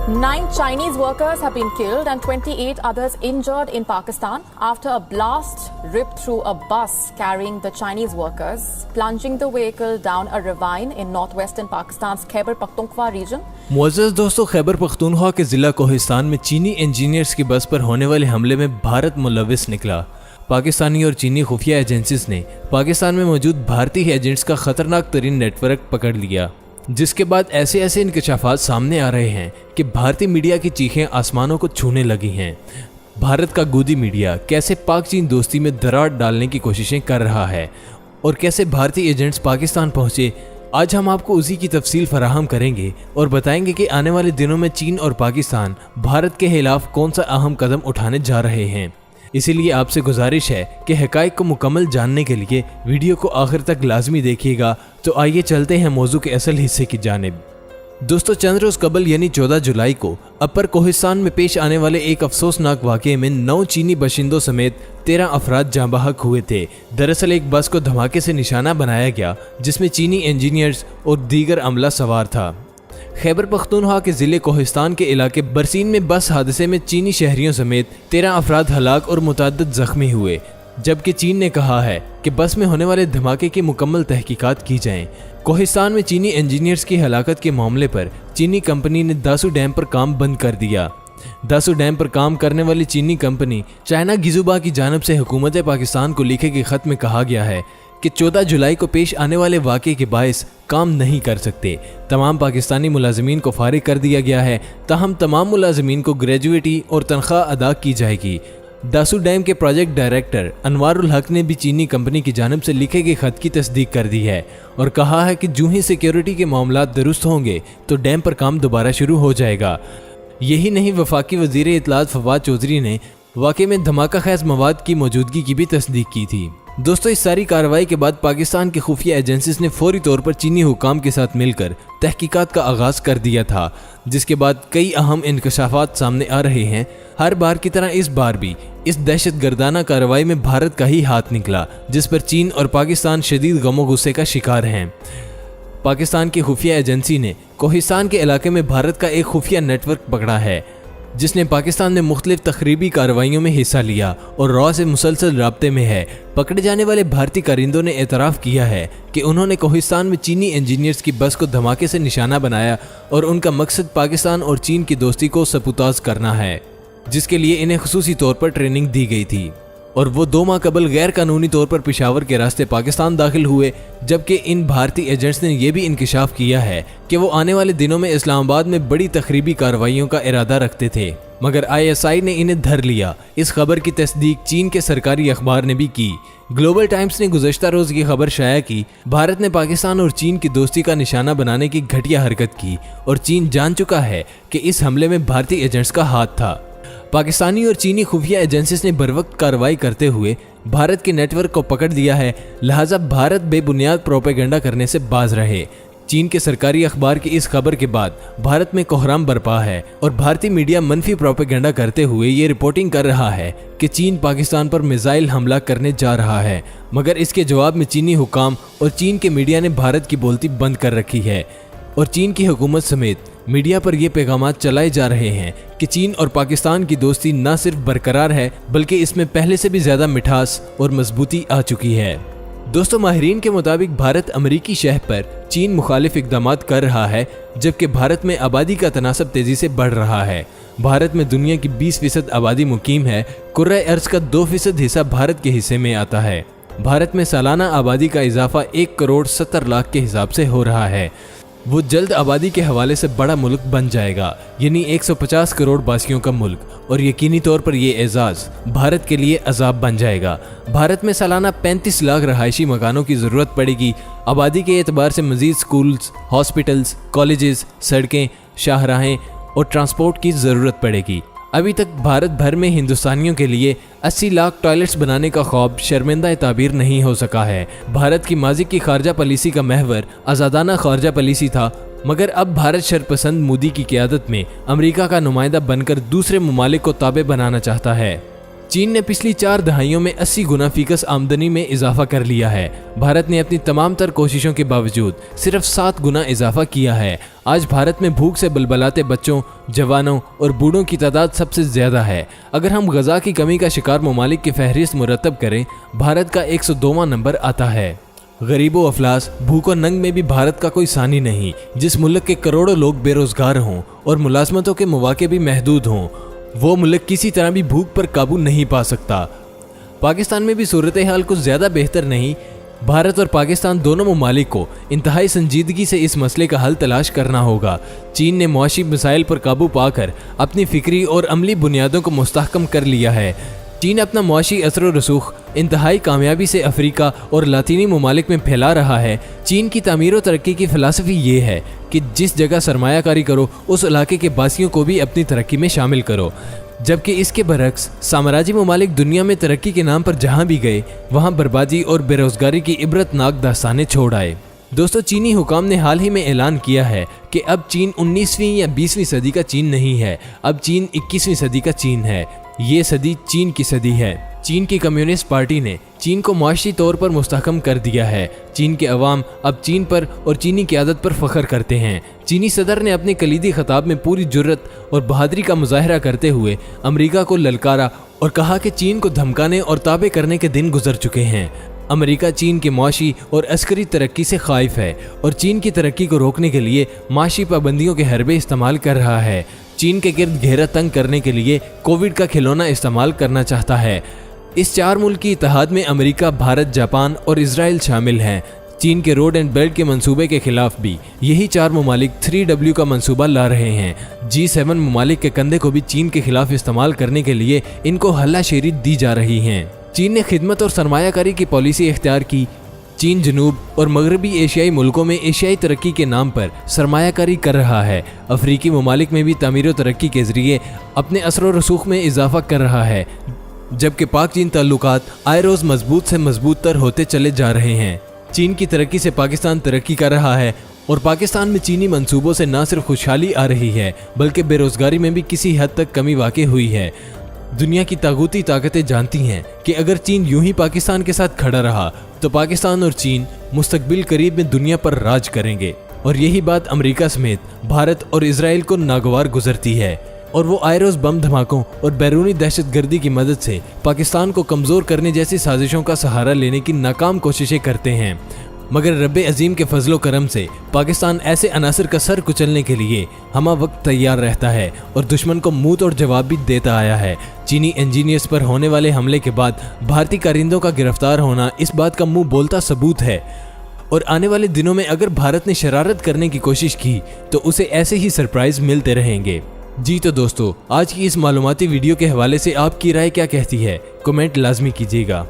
9 Chinese workers have been killed and 28 others injured in Pakistan after a blast ripped through a bus carrying the Chinese workers, plunging the vehicle down a ravine in northwestern Pakistan's Khyber Pakhtunkhwa region. मुअज़्ज़ज़ दोस्तों, खैबर पख्तूनख्वा के जिला कोहिस्तान में चीनी engineers की बस पर होने वाले हमले में भारत मुलव्विस निकला। पाकिस्तानी और चीनी खुफिया एजेंसीज ने पाकिस्तान में मौजूद भारतीय एजेंट्स का खतरनाक तरीन नेटवर्क पकड़ लिया, जिसके बाद ऐसे इंकशाफात सामने आ रहे हैं कि भारतीय मीडिया की चीखें आसमानों को छूने लगी हैं। भारत का गोदी मीडिया कैसे पाक चीन दोस्ती में दरार डालने की कोशिशें कर रहा है और कैसे भारतीय एजेंट्स पाकिस्तान पहुंचे, आज हम आपको उसी की तफसील फराहम करेंगे और बताएंगे कि आने वाले दिनों में चीन और पाकिस्तान भारत के खिलाफ कौन सा अहम कदम उठाने जा रहे हैं। इसीलिए आपसे गुजारिश है कि हक़ाइक़ को मुकम्मल जानने के लिए वीडियो को आखिर तक लाजमी देखिएगा। तो आइए चलते हैं मौजू के असल हिस्से की जानिब। दोस्तों, चंद रोज़ कबल यानी 14 जुलाई को अपर कोहिस्तान में पेश आने वाले एक अफसोसनाक वाक़े में 9 चीनी बाशिंदों समेत 13 अफराद जाँ बहक हुए थे। दरअसल एक बस को धमाके से निशाना बनाया गया जिसमें चीनी इंजीनियर्स और दीगर अमला सवार था। खैबर पख्तूनख्वा के ज़िले कोहिस्तान के इलाके बरसीन में बस हादसे में चीनी शहरियों समेत 13 अफराद हलाक और मुतअद्दिद ज़ख्मी हुए, जबकि चीन ने कहा है कि बस में होने वाले धमाके की मुकम्मल तहकीकात की जाएं। कोहिस्तान में चीनी इंजीनियर्स की हलाकत के मामले पर चीनी कंपनी ने दासू डैम पर काम बंद कर दिया। दासू डैम पर काम करने वाली चीनी कंपनी चाइना गिजुबा की जानिब से हुकूमत पाकिस्तान को लिखे गए खत में कहा गया है कि 14 जुलाई को पेश आने वाले वाक़े के बायस काम नहीं कर सकते। तमाम पाकिस्तानी मुलाजमीन को फारिग कर दिया गया है, ताहम तमाम मुलाजमीन को ग्रेजुएटी और तनख्वाह अदा की जाएगी। दासू डैम के प्रोजेक्ट डायरेक्टर अनवारुल हक ने भी चीनी कंपनी की जानिब से लिखे गए खत की तस्दीक कर दी है और कहा है कि जो ही सिक्योरिटी के मामला दुरुस्त होंगे तो डैम पर काम दोबारा शुरू हो जाएगा। यही नहीं, वफाकी वज़ीर इत्तलात फवाद चौधरी ने वाक़े में धमाका खैज मवाद की मौजूदगी की भी तस्दीक की थी। दोस्तों, इस सारी कार्रवाई के बाद पाकिस्तान की खुफिया एजेंसीज ने फौरी तौर पर चीनी हुकाम के साथ मिलकर तहकीकात का आगाज़ कर दिया था, जिसके बाद कई अहम इंकशाफात सामने आ रहे हैं। हर बार की तरह इस बार भी इस दहशतगर्दाना कार्रवाई में भारत का ही हाथ निकला, जिस पर चीन और पाकिस्तान शदीद गमो गुस्से का शिकार हैं। पाकिस्तान की खुफिया एजेंसी ने कोहिस्तान के इलाके में भारत का एक खुफिया नेटवर्क पकड़ा है, जिसने पाकिस्तान में मुख्तलिफ तखरीबी कार्रवाइयों में हिस्सा लिया और रॉ से मुसलसल राब्ते में है। पकड़े जाने वाले भारतीय कारिंदों ने एतराफ़ किया है कि उन्होंने कोहिस्तान में चीनी इंजीनियर्स की बस को धमाके से निशाना बनाया और उनका मकसद पाकिस्तान और चीन की दोस्ती को सबूताज करना है, जिसके लिए इन्हें खुसूसी तौर पर ट्रेनिंग दी गई थी। और वो 2 माह कबल गैर कानूनी तौर पर पेशावर के रास्ते पाकिस्तान दाखिल हुए, जबकि इन भारतीय एजेंट्स ने यह भी इंकशाफ किया है कि वो आने वाले दिनों में इस्लामाबाद में बड़ी तखरीबी कार्रवाइयों का इरादा रखते थे, मगर ISI ने इन्हें धर लिया। इस खबर की तस्दीक चीन के सरकारी अखबार ने भी की। ग्लोबल टाइम्स ने गुज़श्ता रोज़ की खबर शाया की, भारत ने पाकिस्तान और चीन की दोस्ती का निशाना बनाने की घटिया हरकत की और चीन जान चुका है कि इस हमले में भारतीय एजेंट्स का हाथ था। पाकिस्तानी और चीनी खुफिया एजेंसीज ने बरवक्त कार्रवाई करते हुए भारत के नेटवर्क को पकड़ दिया है, लिहाजा भारत बेबुनियाद प्रोपेगेंडा करने से बाज रहे। चीन के सरकारी अखबार की इस खबर के बाद भारत में कोहराम बरपा है और भारतीय मीडिया मनफी प्रोपेगेंडा करते हुए ये रिपोर्टिंग कर रहा है कि चीन पाकिस्तान पर मिसाइल हमला करने जा रहा है, मगर इसके जवाब में चीनी हुकाम और चीन के मीडिया ने भारत की बोलती बंद कर रखी है और चीन की हुकूमत समेत मीडिया पर ये पैगामात चलाए जा रहे हैं कि चीन और पाकिस्तान की दोस्ती न सिर्फ बरकरार है बल्कि इसमें पहले से भी ज़्यादा मिठास और मजबूती आ चुकी है। दोस्तों, माहिरीन के मुताबिक भारत अमरीकी शह पर चीन मुखालिफ इक़दामात कर रहा है, जबकि भारत में आबादी का तनासब तेज़ी से बढ़ रहा है। भारत में दुनिया की 20% आबादी मुकीम है। कुर्रा अर्ज़ का 2% हिस्सा भारत के हिस्से में आता है। भारत में सालाना आबादी का इजाफा 1 करोड़ 70 लाख के हिसाब से हो रहा है। वो जल्द आबादी के हवाले से बड़ा मुल्क बन जाएगा, यानी 150 करोड़ बासियों का मुल्क, और यकीनी तौर पर ये एजाज़ भारत के लिए अजाब बन जाएगा। भारत में सालाना 35 लाख रहायशी मकानों की ज़रूरत पड़ेगी। आबादी के एतबार से मज़ीद स्कूल्स, हॉस्पिटल्स, कॉलेजेस, सड़कें, शाहराहें और ट्रांसपोर्ट की ज़रूरत पड़ेगी। अभी तक भारत भर में हिंदुस्तानियों के लिए 80 लाख टॉयलेट्स बनाने का ख्वाब शर्मिंदा ताबीर नहीं हो सका है। भारत की माजी की खारजा पॉलिसी का महवर आज़ादाना खारजा पॉलिसी था, मगर अब भारत शरपसंद मोदी की क़यादत में अमेरिका का नुमाइंदा बनकर दूसरे ममालिक को ताबे बनाना चाहता है। चीन ने पिछली 4 दहाइयों में 80 गुना फीकस आमदनी में इजाफा कर लिया है। भारत ने अपनी तमाम तर कोशिशों के बावजूद सिर्फ 7 गुना इजाफा किया है। आज भारत में भूख से बलबलाते बच्चों, जवानों और बूढ़ों की तादाद सबसे ज्यादा है। अगर हम गजा की कमी का शिकार ममालिक की फहरिस्त मुरतब करें, भारत का 102वां नंबर आता है। गरीबों, अफलास, भूख और नंग में भी भारत का कोई सानी नहीं। जिस मुल्क के करोड़ों लोग बेरोजगार हों और मुलाजमतों के मौके भी महदूद हों, वो मुल्क किसी तरह भी भूख पर काबू नहीं पा सकता। पाकिस्तान में भी सूरत हाल कुछ ज़्यादा बेहतर नहीं। भारत और पाकिस्तान दोनों ममालिक को इंतहाई संजीदगी से इस मसले का हल तलाश करना होगा। चीन ने मुआशी मसाइल पर काबू पाकर अपनी फिक्री और अमली बुनियादों को मुस्तहकम कर लिया है। चीन अपना मुआशी असर व रसूख इंतहाई कामयाबी से अफ्रीका और लातीनी ममालिक में फैला रहा है। चीन की तामीर और तरक्की की फ़िलासफ़ी ये है कि जिस जगह सरमायाकारी करो, उस इलाके के बासियों को भी अपनी तरक्की में शामिल करो। जबकि इसके बरक्स साम्राज्यी ममालिक दुनिया में तरक्की के नाम पर जहाँ भी गए, वहाँ बर्बादी और बेरोजगारी की इबरतनाक दास्तानें छोड़ आए। दोस्तों, चीनी हुकाम ने हाल ही में ऐलान किया है कि अब चीन 19वीं या 20वीं सदी का चीन नहीं है, अब चीन 21वीं सदी का चीन है। ये सदी चीन की सदी है। चीन की कम्युनिस्ट पार्टी ने चीन को माशी तौर पर मुस्तहकम कर दिया है। चीन के अवाम अब चीन पर और चीनी क़यादत पर फ़ख्र करते हैं। चीनी सदर ने अपने कलीदी खिताब में पूरी जुर्रत और बहादुरी का मुजाहरा करते हुए अमेरिका को ललकारा और कहा कि चीन को धमकाने और ताबे करने के दिन गुजर चुके हैं। अमेरिका चीन की माशी और अस्करी तरक्की से खाइफ है और चीन की तरक्की को रोकने के लिए माशी पाबंदियों के हरबे इस्तेमाल कर रहा है। चीन के गिर्द घेरा तंग करने के लिए कोविड का खिलौना इस्तेमाल करना चाहता है। इस 4 मुल्क की इत्तेहाद में अमेरिका, भारत, जापान और इजराइल शामिल हैं। चीन के रोड एंड बेल्ट के मंसूबे के खिलाफ भी यही 4 ममालिक 3W का मंसूबा ला रहे हैं। G7 ममालिक के कंधे को भी चीन के खिलाफ इस्तेमाल करने के लिए इनको हल्लाशेरी दी जा रही हैं। चीन ने खिदमत और सरमायाकारी की पॉलिसी इख्तियार की। चीन जनूब और मगरबी एशियाई मुल्कों में एशियाई तरक्की के नाम पर सरमायाकारी कर रहा है। अफ्रीकी ममालिक में भी तामीर और तरक्की के जरिए अपने असर व रसूख में इजाफा कर रहा है, जबकि पाक चीन ताल्लुकात आए रोज़ मजबूत से मजबूत तर होते चले जा रहे हैं। चीन की तरक्की से पाकिस्तान तरक्की कर रहा है और पाकिस्तान में चीनी मंसूबों से न सिर्फ खुशहाली आ रही है, बल्कि बेरोजगारी में भी किसी हद तक कमी वाक़ई हुई है। दुनिया की तागूती ताकतें जानती हैं कि अगर चीन यूं ही पाकिस्तान के साथ खड़ा रहा तो पाकिस्तान और चीन मुस्तकबिल करीब में दुनिया पर राज करेंगे। और यही बात अमेरिका समेत भारत और इजराइल को नागवार गुजरती है और वो आए रोज़ बम धमाकों और बैरूनी दहशतगर्दी की मदद से पाकिस्तान को कमज़ोर करने जैसी साजिशों का सहारा लेने की नाकाम कोशिशें करते हैं। मगर रब्बे अजीम के फजलो करम से पाकिस्तान ऐसे अनासर का सर कुचलने के लिए हमा वक्त तैयार रहता है और दुश्मन को मुंह तोड़ जवाब भी देता आया है। चीनी इंजीनियर्स पर होने वाले हमले के बाद भारतीय कारिंदों का गिरफ्तार होना इस बात का मुंह बोलता सबूत है और आने वाले दिनों में अगर भारत ने शरारत करने की कोशिश की तो उसे ऐसे ही सरप्राइज मिलते रहेंगे। जी तो दोस्तों, आज की इस मालूमाती वीडियो के हवाले से आपकी राय क्या कहती है, कमेंट लाजमी कीजिएगा।